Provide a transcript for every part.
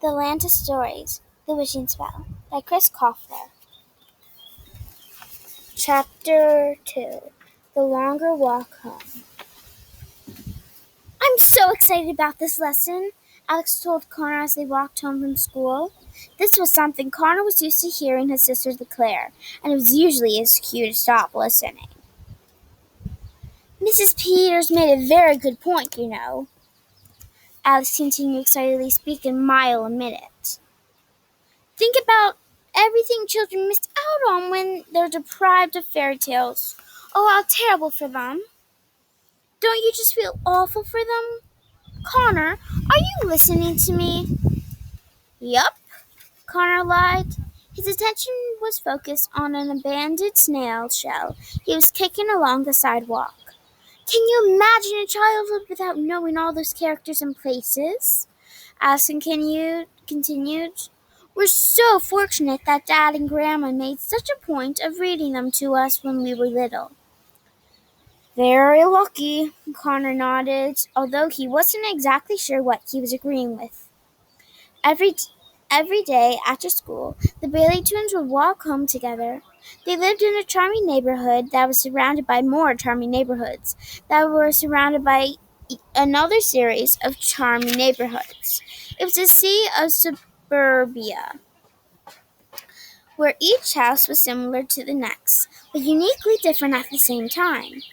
The Land of Stories, The Wishing Spell, by Chris Koffler. Chapter 2, The Longer Walk Home. I'm so excited about this lesson, Alex told Connor as they walked home from school. This was something Connor was used to hearing his sister declare, and it was usually his cue to stop listening. Mrs. Peters made a very good point, you know. Alex continued excitedly, speaking a mile a minute. Think about everything children miss out on when they're deprived of fairy tales. Oh, how terrible for them. Don't you just feel awful for them? Connor, are you listening to me? Yup, Connor lied. His attention was focused on an abandoned snail shell he was kicking along the sidewalk. Can you imagine a childhood without knowing all those characters and places? Allison continued. We're so fortunate that Dad and Grandma made such a point of reading them to us when we were little. Very lucky, Connor nodded, although he wasn't exactly sure what he was agreeing with. Every day after school, the Bailey twins would walk home together. They lived in a charming neighborhood that was surrounded by more charming neighborhoods that were surrounded by another series of charming neighborhoods. It was a sea of suburbia, where each house was similar to the next, but uniquely different at the same time.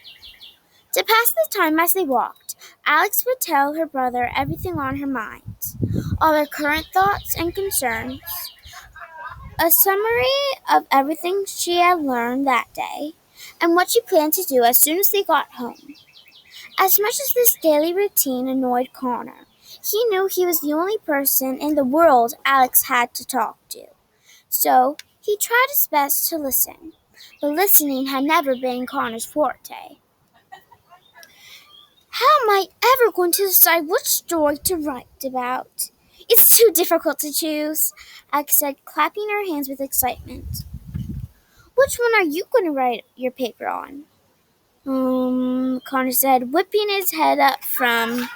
To pass the time as they walked, Alex would tell her brother everything on her mind, all her current thoughts and concerns, a summary of everything she had learned that day, and what she planned to do as soon as they got home. As much as this daily routine annoyed Connor, he knew he was the only person in the world Alex had to talk to. So he tried his best to listen, but listening had never been Connor's forte. How am I ever going to decide which story to write about? It's too difficult to choose, Alex said, clapping her hands with excitement. Which one are you going to write your paper on? Connor said, whipping his head up from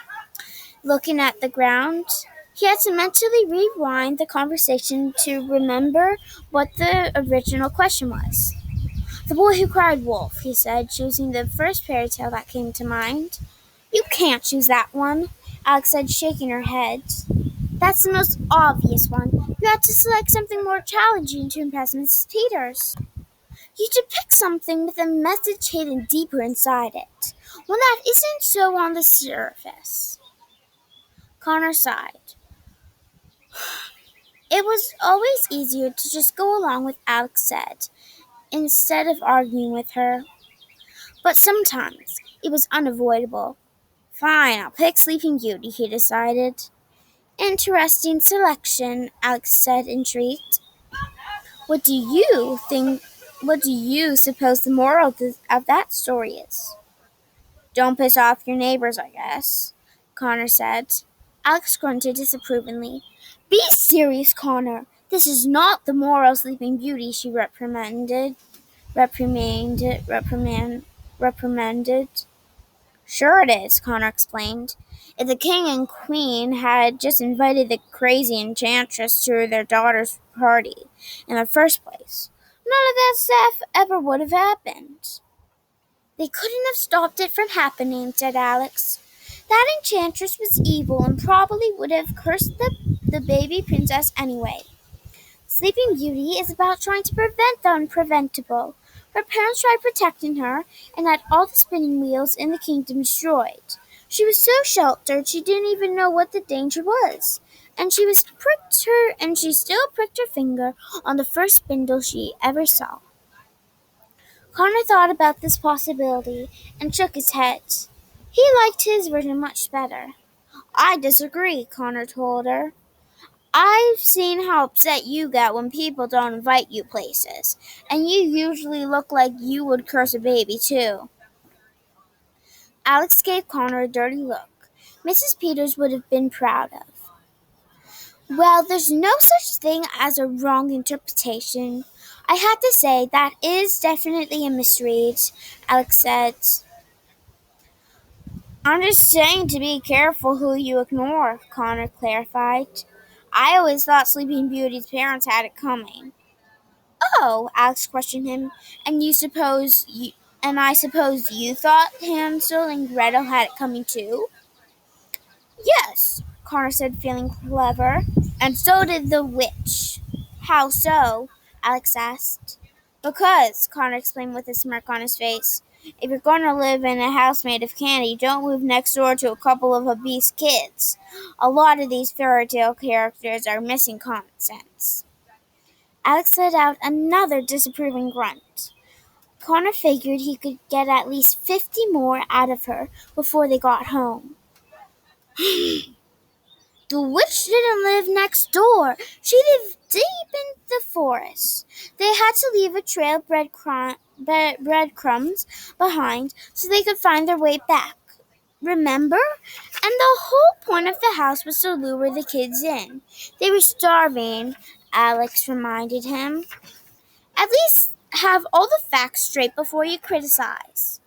looking at the ground. He had to mentally rewind the conversation to remember what the original question was. The Boy Who Cried Wolf, he said, choosing the first fairy tale that came to mind. You can't choose that one, Alex said, shaking her head. That's the most obvious one. You had to select something more challenging to impress Mrs. Peters. You should pick something with a message hidden deeper inside it, one that isn't so on the surface. Connor sighed. It was always easier to just go along with Alex said, instead of arguing with her. But sometimes it was unavoidable. Fine, I'll pick Sleeping Beauty, he decided. Interesting selection, Alex said, intrigued. What do you suppose the moral of that story is? Don't piss off your neighbors, I guess, Connor said. Alex grunted disapprovingly. Be serious, Connor. This is not the moral of Sleeping Beauty, she reprimanded. Sure it is, Connor explained. If the king and queen had just invited the crazy enchantress to their daughter's party in the first place, none of that stuff ever would have happened. They couldn't have stopped it from happening, said Alex. That enchantress was evil and probably would have cursed the baby princess anyway. Sleeping Beauty is about trying to prevent the unpreventable. Her parents tried protecting her and had all the spinning wheels in the kingdom destroyed. She was so sheltered she didn't even know what the danger was. And she still pricked her finger on the first spindle she ever saw. Connor thought about this possibility and shook his head. He liked his version much better. I disagree, Connor told her. I've seen how upset you get when people don't invite you places, and you usually look like you would curse a baby, too. Alex gave Connor a dirty look. Mrs. Peters would have been proud of. Well, there's no such thing as a wrong interpretation. I have to say that is definitely a misread, Alex said. I'm just saying to be careful who you ignore, Connor clarified. I always thought Sleeping Beauty's parents had it coming. Oh, Alex questioned him. And you suppose you and I suppose you thought Hansel and Gretel had it coming too? Yes, Connor said, feeling clever. And so did the witch. How so? Alex asked. Because, Connor explained with a smirk on his face, if you're going to live in a house made of candy, don't move next door to a couple of obese kids. A lot of these fairy tale characters are missing common sense. Alex let out another disapproving grunt. Connor figured he could get at least 50 more out of her before they got home. The witch didn't live next door. She lived deep in the forest. They had to leave a trail of breadcrumbs behind so they could find their way back. Remember? And the whole point of the house was to lure the kids in. They were starving, Alex reminded him. At least have all the facts straight before you criticize.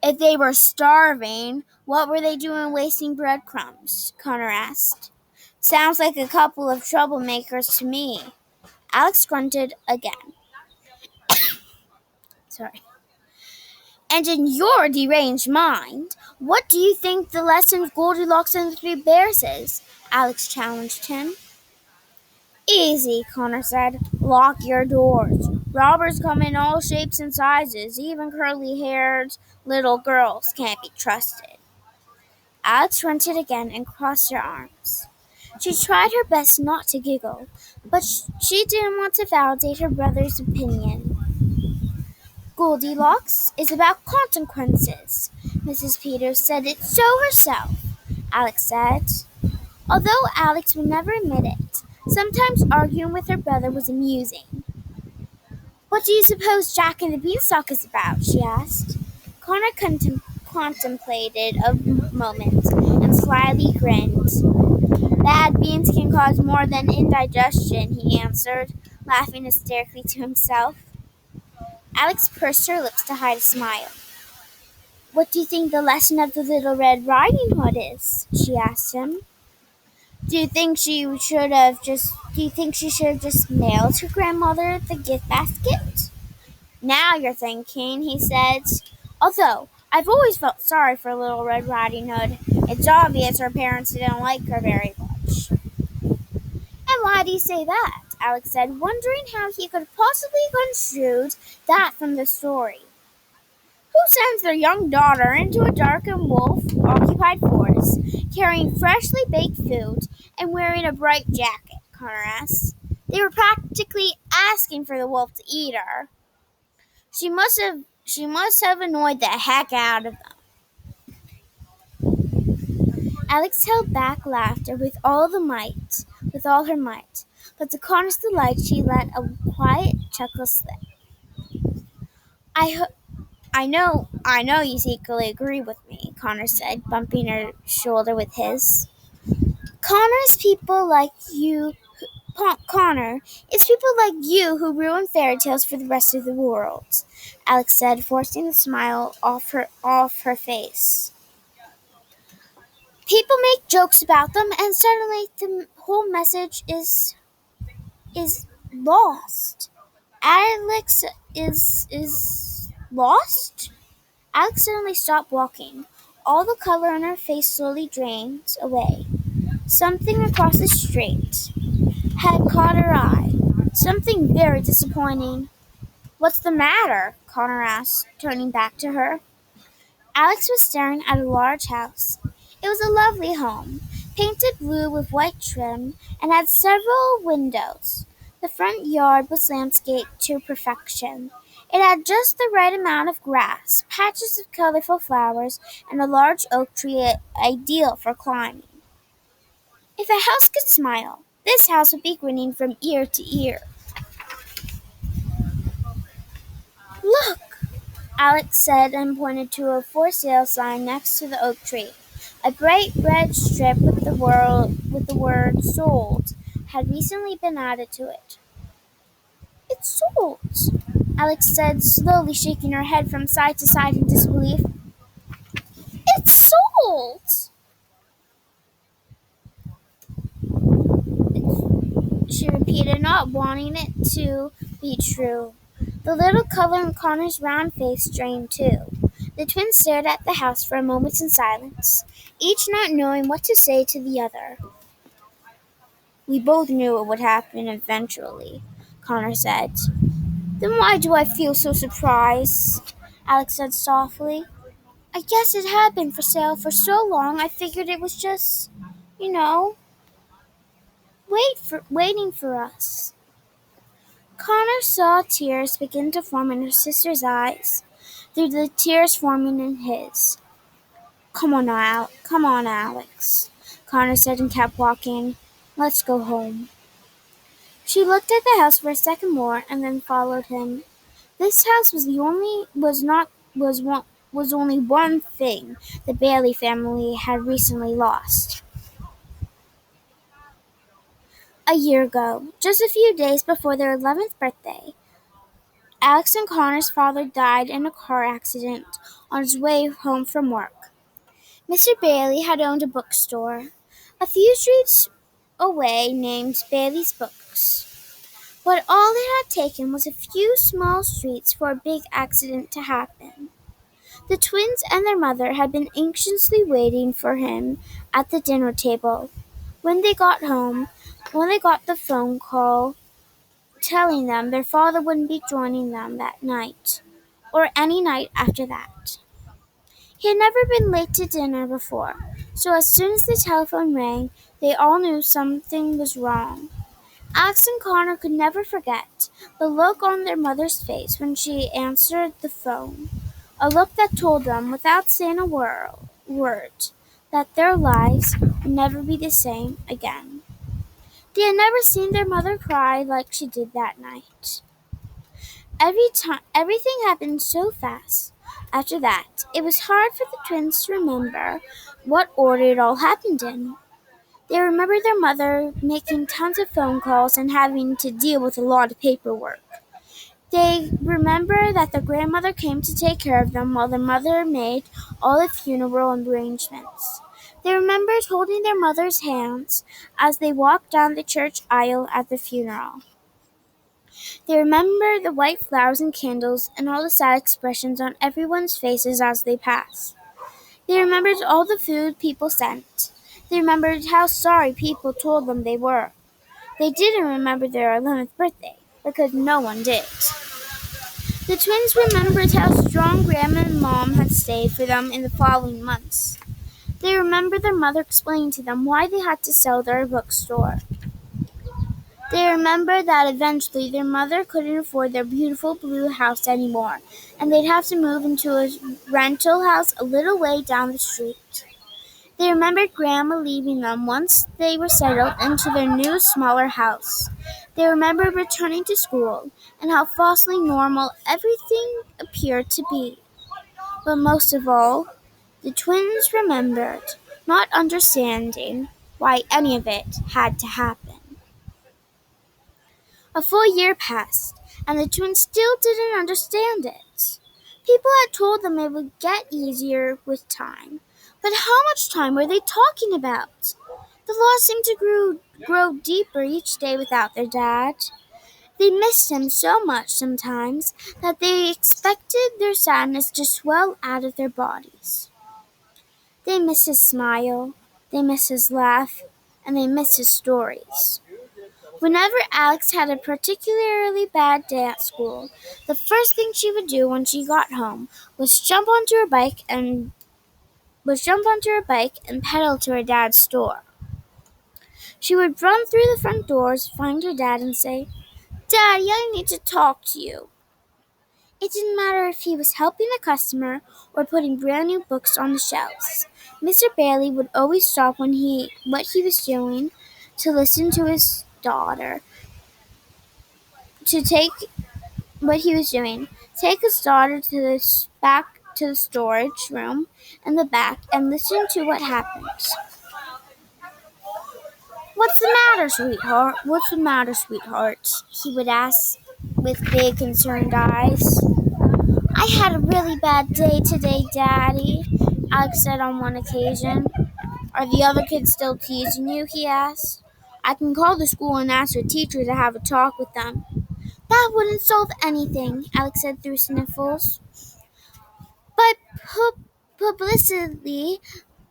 If they were starving, what were they doing wasting breadcrumbs? Connor asked. Sounds like a couple of troublemakers to me. Alex grunted again. Sorry. And in your deranged mind, what do you think the lesson of Goldilocks and the Three Bears is? Alex challenged him. Easy, Connor said. Lock your doors. Robbers come in all shapes and sizes. Even curly-haired little girls can't be trusted. Alex grunted again and crossed her arms. She tried her best not to giggle, but she didn't want to validate her brother's opinion. Goldilocks is about consequences. Mrs. Peters said it so herself, Alex said. Although Alex would never admit it, sometimes arguing with her brother was amusing. What do you suppose Jack and the Beanstalk is about? She asked. Connor contemplated a moment and slyly grinned. Bad beans can cause more than indigestion, he answered, laughing hysterically to himself. Alex pursed her lips to hide a smile. What do you think the lesson of the Little Red Riding Hood is? She asked him. Do you think she should have just mailed her grandmother the gift basket? Now you're thinking, he said. Although, I've always felt sorry for Little Red Riding Hood. It's obvious her parents didn't like her very much. And why do you say that? Alex said, wondering how he could possibly construed that from the story. Who sends their young daughter into a dark and wolf-occupied forest, carrying freshly baked food and wearing a bright jacket? Connor asked. They were practically asking for the wolf to eat her. She must have annoyed the heck out of them. Alex held back laughter with all her might, but to Connor's delight she let a quiet chuckle slip. I know you secretly agree with me, Connor said, bumping her shoulder with his. Connor, it's people like you who ruin fairy tales for the rest of the world, Alex said, forcing the smile off her face. People make jokes about them, and suddenly the whole message is lost. Alex is lost? Alex suddenly stopped walking. All the color on her face slowly drained away. Something across the street had caught her eye. Something very disappointing. What's the matter? Connor asked, turning back to her. Alex was staring at a large house. It was a lovely home, painted blue with white trim, and had several windows. The front yard was landscaped to perfection. It had just the right amount of grass, patches of colorful flowers, and a large oak tree ideal for climbing. If a house could smile, this house would be grinning from ear to ear. Look! Alex said and pointed to a for sale sign next to the oak tree. A bright red strip with the word sold had recently been added to it. It's sold, Alex said, slowly shaking her head from side to side in disbelief. It's sold! she repeated, not wanting it to be true. The little color in Connor's round face drained too. The twins stared at the house for a moment in silence, each not knowing what to say to the other. We both knew it would happen eventually, Connor said. Then why do I feel so surprised? Alex said softly. I guess it had been for sale for so long I figured it was just, you know, waiting for us. Connor saw tears begin to form in her sister's eyes, through the tears forming in his. Come on, Alex, Connor said and kept walking. Let's go home. She looked at the house for a second more and then followed him. This house was only one thing the Bailey family had recently lost. A year ago, just a few days before their 11th birthday, Alex and Connor's father died in a car accident on his way home from work. Mr. Bailey had owned a bookstore a few streets away named Bailey's Books. But all it had taken was a few small streets for a big accident to happen. The twins and their mother had been anxiously waiting for him at the dinner table. When they got the phone call telling them their father wouldn't be joining them that night, or any night after that. He had never been late to dinner before, so as soon as the telephone rang, they all knew something was wrong. Alex and Connor could never forget the look on their mother's face when she answered the phone, a look that told them, without saying a word, that their lives would never be the same again. They had never seen their mother cry like she did that night. Everything happened so fast. After that, it was hard for the twins to remember what order it all happened in. They remembered their mother making tons of phone calls and having to deal with a lot of paperwork. They remembered that their grandmother came to take care of them while their mother made all the funeral arrangements. They remembered holding their mother's hands as they walked down the church aisle at the funeral. They remembered the white flowers and candles and all the sad expressions on everyone's faces as they passed. They remembered all the food people sent. They remembered how sorry people told them they were. They didn't remember their 11th birthday, because no one did. The twins remembered how strong Grandma and Mom had stayed for them in the following months. They remembered their mother explaining to them why they had to sell their bookstore. They remembered that eventually their mother couldn't afford their beautiful blue house anymore, and they'd have to move into a rental house a little way down the street. They remembered Grandma leaving them once they were settled into their new, smaller house. They remembered returning to school and how falsely normal everything appeared to be. But most of all, the twins remembered not understanding why any of it had to happen. A full year passed, and the twins still didn't understand it. People had told them it would get easier with time. But how much time were they talking about? The loss seemed to grow deeper each day without their dad. They missed him so much sometimes that they expected their sadness to swell out of their bodies. They missed his smile, they missed his laugh, and they missed his stories. Whenever Alex had a particularly bad day at school, the first thing she would do when she got home was jump onto her bike and pedal to her dad's store. She would run through the front doors, find her dad, and say, Daddy, I need to talk to you. It didn't matter if he was helping a customer or putting brand new books on the shelves. Mr. Bailey would always stop what he was doing to listen to his daughter, to take what he was doing, take his daughter back to the storage room in the back and listen to what happened. What's the matter, sweetheart? What's the matter, sweetheart? He would ask with big concerned eyes. I had a really bad day today, Daddy, Alex said on one occasion. Are the other kids still teasing you? He asked. I can call the school and ask the teacher to have a talk with them. That wouldn't solve anything, Alex said through sniffles. By publicly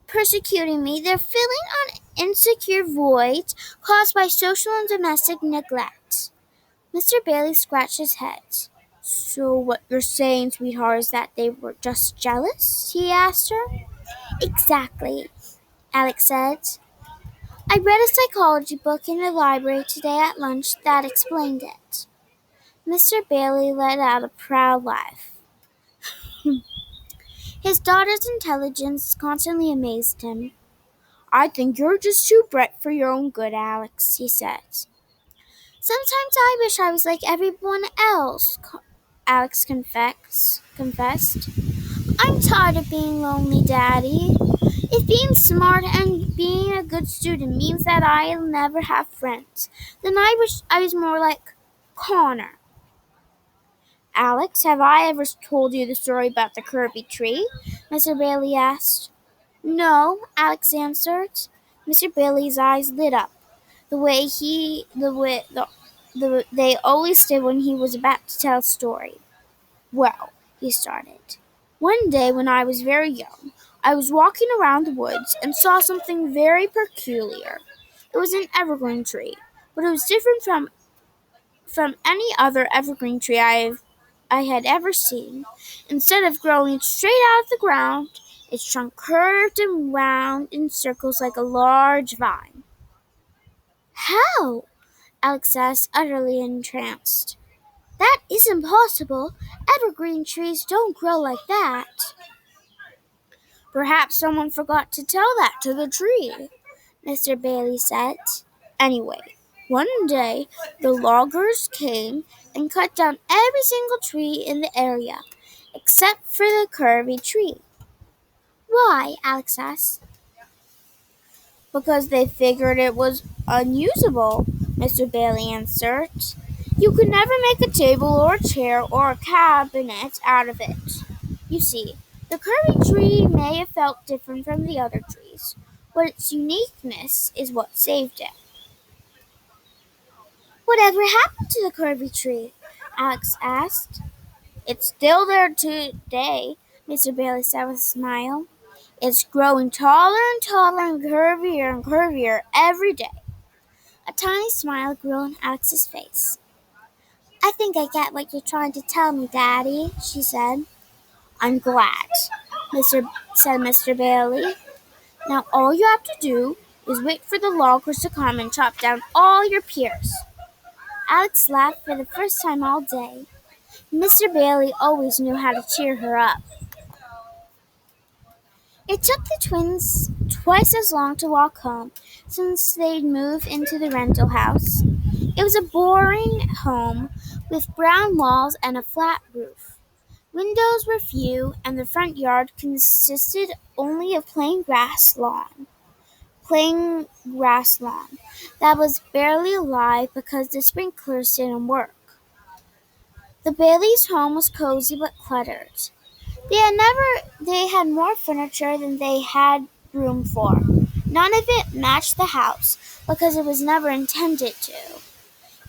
persecuting me, they're filling an insecure void caused by social and domestic neglect. Mr. Bailey scratched his head. So what you're saying, sweetheart, is that they were just jealous? He asked her. Exactly, Alex said. I read a psychology book in the library today at lunch that explained it. Mr. Bailey let out a proud laugh. His daughter's intelligence constantly amazed him. I think you're just too bright for your own good, Alex, he said. Sometimes I wish I was like everyone else, Alex confessed. I'm tired of being lonely, Daddy. If being smart and being a good student means that I'll never have friends, then I wish I was more like Connor. Alex, have I ever told you the story about the Kirby tree? Mr. Bailey asked. No, Alex answered. Mr. Bailey's eyes lit up, they always did when he was about to tell a story. Well, he started. One day when I was very young, I was walking around the woods and saw something very peculiar. It was an evergreen tree, but it was different from any other evergreen tree I had ever seen. Instead of growing straight out of the ground, its trunk curved and wound in circles like a large vine. How? Alex asked, utterly entranced. That is impossible. Evergreen trees don't grow like that. Perhaps someone forgot to tell that to the tree, Mr. Bailey said. Anyway, one day the loggers came and cut down every single tree in the area, except for the curvy tree. Why? Alex asked. Because they figured it was unusable, Mr. Bailey answered. You could never make a table or a chair or a cabinet out of it. You see, the curvy tree may have felt different from the other trees, but its uniqueness is what saved it. Whatever happened to the curvy tree? Alex asked. It's still there today, Mr. Bailey said with a smile. It's growing taller and taller and curvier every day. A tiny smile grew on Alex's face. I think I get what you're trying to tell me, Daddy, she said. I'm glad, said Mr. Bailey. Now all you have to do is wait for the loggers to come and chop down all your pears. Alex laughed for the first time all day. Mr. Bailey always knew how to cheer her up. It took the twins twice as long to walk home since they'd moved into the rental house. It was a boring home with brown walls and a flat roof. Windows were few, and the front yard consisted only of plain grass lawn that was barely alive because the sprinklers didn't work. The Baileys' home was cozy but cluttered. They had more furniture than they had room for. None of it matched the house because it was never intended to.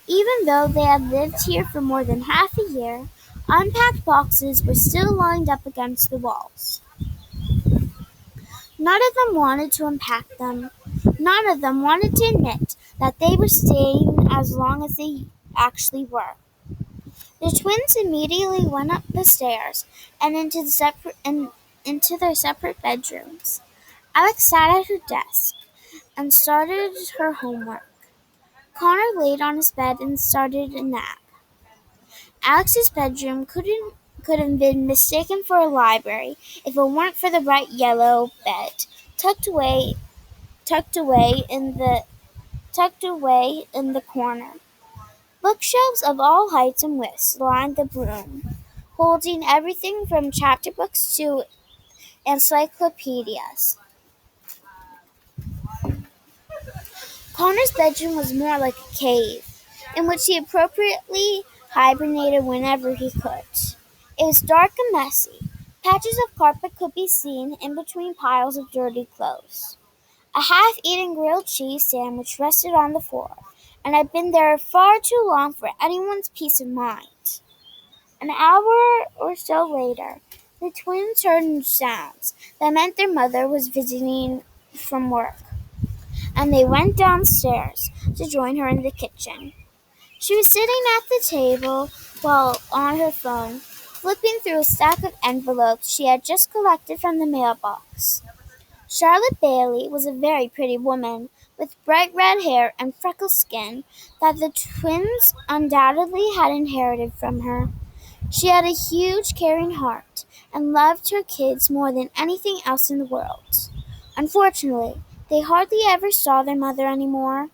Even though they had lived here for more than half a year, unpacked boxes were still lined up against the walls. None of them wanted to unpack them. None of them wanted to admit that they were staying as long as they actually were. The twins immediately went up the stairs and into their separate bedrooms. Alex sat at her desk and started her homework. Connor laid on his bed and started a nap. Alex's bedroom could have been mistaken for a library if it weren't for the bright yellow bed tucked away in the corner. Bookshelves of all heights and widths lined the room, holding everything from chapter books to encyclopedias. Connor's bedroom was more like a cave, in which he appropriately hibernated whenever he could. It was dark and messy. Patches of carpet could be seen in between piles of dirty clothes. A half-eaten grilled cheese sandwich rested on the floor, and I'd been there far too long for anyone's peace of mind. An hour or so later, the twins heard sounds that meant their mother was visiting from work, and they went downstairs to join her in the kitchen. She was sitting at the table while on her phone, flipping through a stack of envelopes she had just collected from the mailbox. Charlotte Bailey was a very pretty woman, with bright red hair and freckled skin that the twins undoubtedly had inherited from her. She had a huge, caring heart and loved her kids more than anything else in the world. Unfortunately, they hardly ever saw their mother anymore.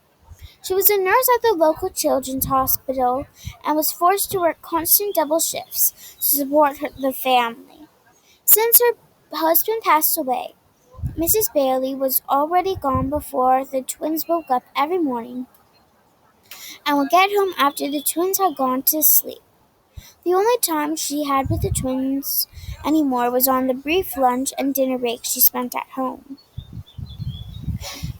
She was a nurse at the local children's hospital and was forced to work constant double shifts to support the family. Since her husband passed away, Mrs. Bailey was already gone before the twins woke up every morning and would get home after the twins had gone to sleep. The only time she had with the twins anymore was on the brief lunch and dinner breaks she spent at home.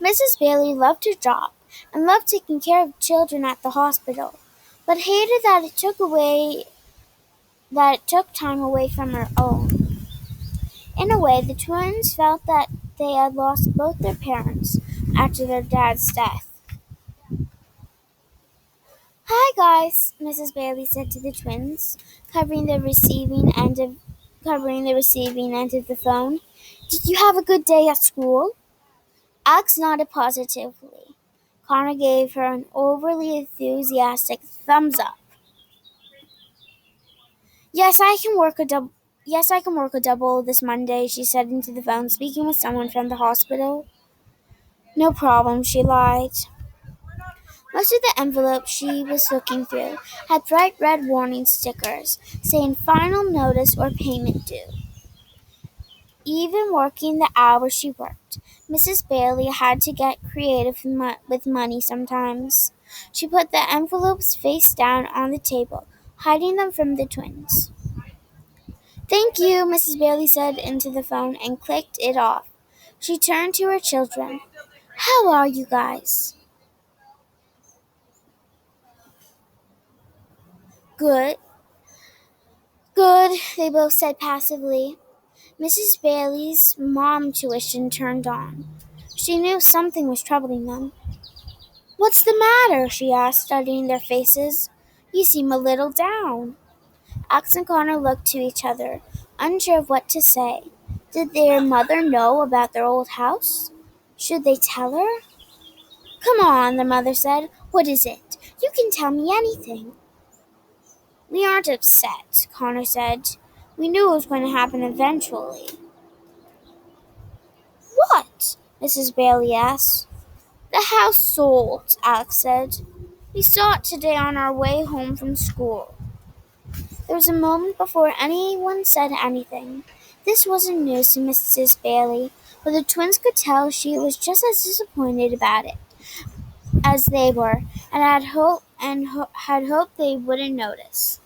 Mrs. Bailey loved her job and loved taking care of children at the hospital, but hated that it took time away from her own. In a way, the twins felt that they had lost both their parents after their dad's death. "Hi guys," Mrs. Bailey said to the twins, covering the receiving end of the phone. "Did you have a good day at school?" Alex nodded positively. Connor gave her an overly enthusiastic thumbs up. Yes, I can work a double this Monday," she said into the phone, speaking with someone from the hospital. "No problem," she lied. Most of the envelopes she was looking through had bright red warning stickers saying final notice or payment due. Even working the hours she worked, Mrs. Bailey had to get creative with money sometimes. She put the envelopes face down on the table, hiding them from the twins. "Thank you," Mrs. Bailey said into the phone and clicked it off. She turned to her children. "How are you guys?" "Good. Good," they both said passively. Mrs. Bailey's mom tuition turned on. She knew something was troubling them. "What's the matter?" she asked, studying their faces. "You seem a little down." Alex and Connor looked to each other, unsure of what to say. Did their mother know about their old house? Should they tell her? "Come on," their mother said. "What is it? You can tell me anything." "We aren't upset," Connor said. "We knew it was going to happen eventually." "What?" Mrs. Bailey asked. "The house sold," Alex said. "We saw it today on our way home from school." There was a moment before anyone said anything. This wasn't news to Mrs. Bailey, but the twins could tell she was just as disappointed about it as they were, and had hoped they wouldn't notice.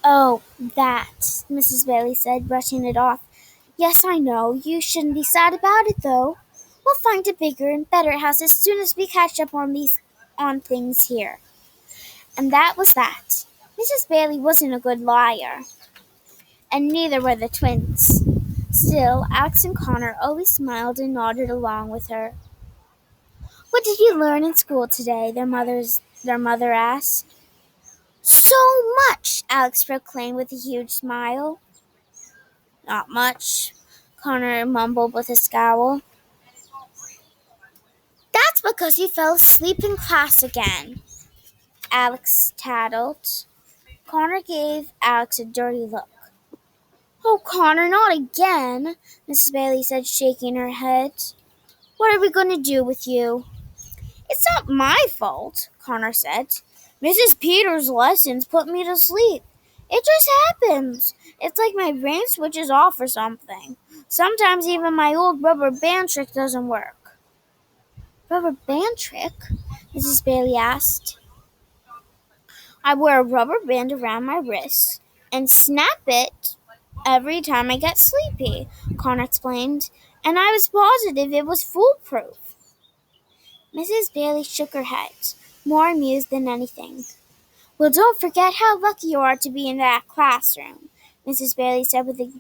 "Oh, that," Mrs. Bailey said, brushing it off. "Yes, I know. You shouldn't be sad about it, though. We'll find a bigger and better house as soon as we catch up on things here." And that was that. Mrs. Bailey wasn't a good liar, and neither were the twins. Still, Alex and Connor always smiled and nodded along with her. "What did you learn in school today?" their mother asked. "So much," Alex proclaimed with a huge smile. "Not much," Connor mumbled with a scowl. "That's because you fell asleep in class again," Alex tattled. Connor gave Alex a dirty look. "Oh, Connor, not again," Mrs. Bailey said, shaking her head. "What are we going to do with you?" "It's not my fault," Connor said. "Mrs. Peters' lessons put me to sleep. It just happens. It's like my brain switches off or something. Sometimes even my old rubber band trick doesn't work." "Rubber band trick?" Mrs. Bailey asked. "I wear a rubber band around my wrist and snap it every time I get sleepy, Connor explained, and I was positive it was foolproof. Mrs. Bailey shook her head, more amused than anything. Well, don't forget how lucky you are to be in that classroom, Mrs. Bailey said with a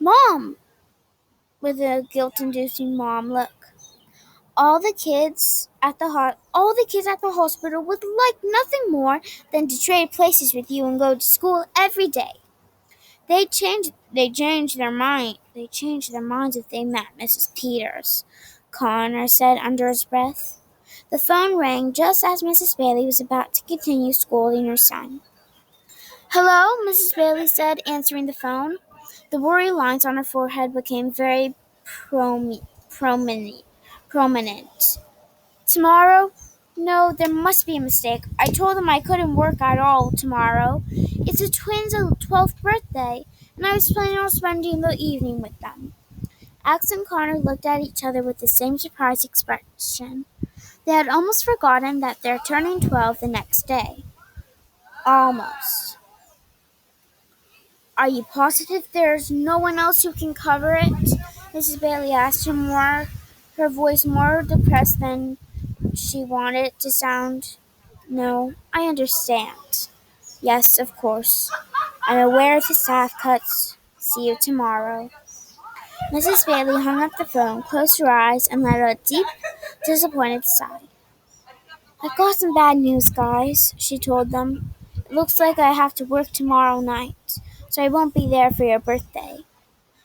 Mom, guilt-inducing mom look. All the kids at the hospital would like nothing more than to trade places with you and go to school every day. They changed their minds if they met Mrs. Peters, Connor said under his breath. The phone rang just as Mrs. Bailey was about to continue scolding her son. Hello, Mrs. Bailey said, answering the phone. The worry lines on her forehead became very prominent. Tomorrow? No, there must be a mistake. I told them I couldn't work at all tomorrow. It's the twins' 12th birthday, and I was planning on spending the evening with them. Alex and Connor looked at each other with the same surprised expression. They had almost forgotten that they're turning 12 the next day. Almost. Are you positive there's no one else who can cover it? Mrs. Bailey asked her voice more depressed than she wanted it to sound. No, I understand. Yes, of course. I'm aware of the staff cuts. See you tomorrow. Mrs. Bailey hung up the phone, closed her eyes, and let out a deep, disappointed sigh. I've got some bad news, guys, she told them. It looks like I have to work tomorrow night, so I won't be there for your birthday.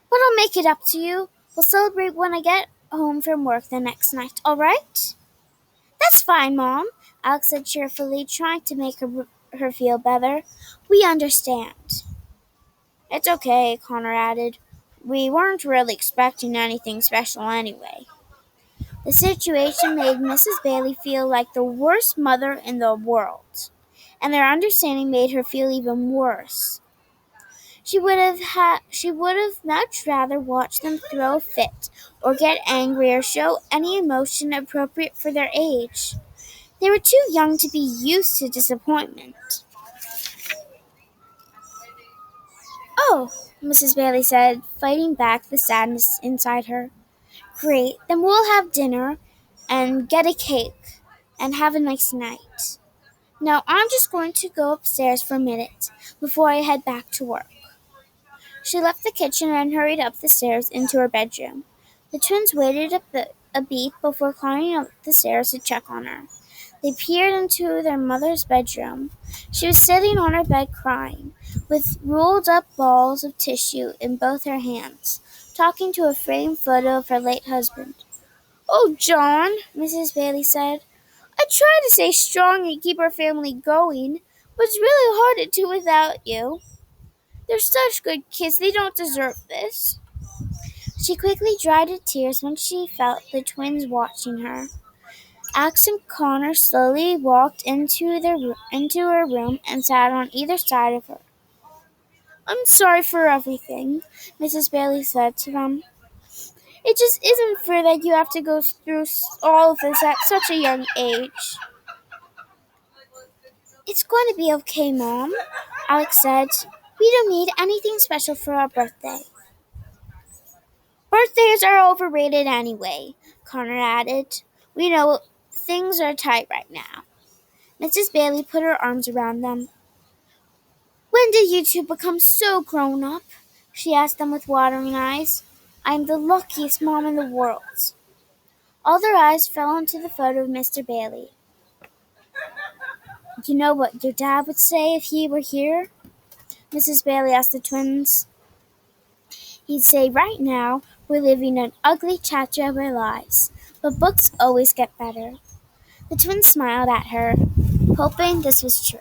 But I'll make it up to you. We'll celebrate when I get home from work the next night, all right? That's fine, Mom, Alex said cheerfully, trying to make her feel better. We understand. It's okay, Connor added. We weren't really expecting anything special anyway. The situation made Mrs. Bailey feel like the worst mother in the world, and their understanding made her feel even worse. She would have much rather watched them throw a fit, or get angry, or show any emotion appropriate for their age. They were too young to be used to disappointment. Oh, Mrs. Bailey said, fighting back the sadness inside her. Great, then we'll have dinner and get a cake and have a nice night. Now I'm just going to go upstairs for a minute before I head back to work. She left the kitchen and hurried up the stairs into her bedroom. The twins waited a beat before climbing up the stairs to check on her. They peered into their mother's bedroom. She was sitting on her bed crying, with rolled up balls of tissue in both her hands, talking to a framed photo of her late husband. Oh, John, Mrs. Bailey said. I try to stay strong and keep our family going, but it's really hard to do without you. They're such good kids, they don't deserve this. She quickly dried her tears when she felt the twins watching her. Alex and Connor slowly walked into her room and sat on either side of her. I'm sorry for everything, Mrs. Bailey said to them. It just isn't fair that you have to go through all of this at such a young age. It's going to be okay, Mom, Alex said. We don't need anything special for our birthday. Birthdays are overrated anyway, Connor added. We know things are tight right now. Mrs. Bailey put her arms around them. When did you two become so grown up? She asked them with watering eyes. I'm the luckiest mom in the world. All their eyes fell onto the photo of Mr. Bailey. You know what your dad would say if he were here? Mrs. Bailey asked the twins. He'd say right now we're living an ugly chapter of our lives, but books always get better. The twins smiled at her, hoping this was true.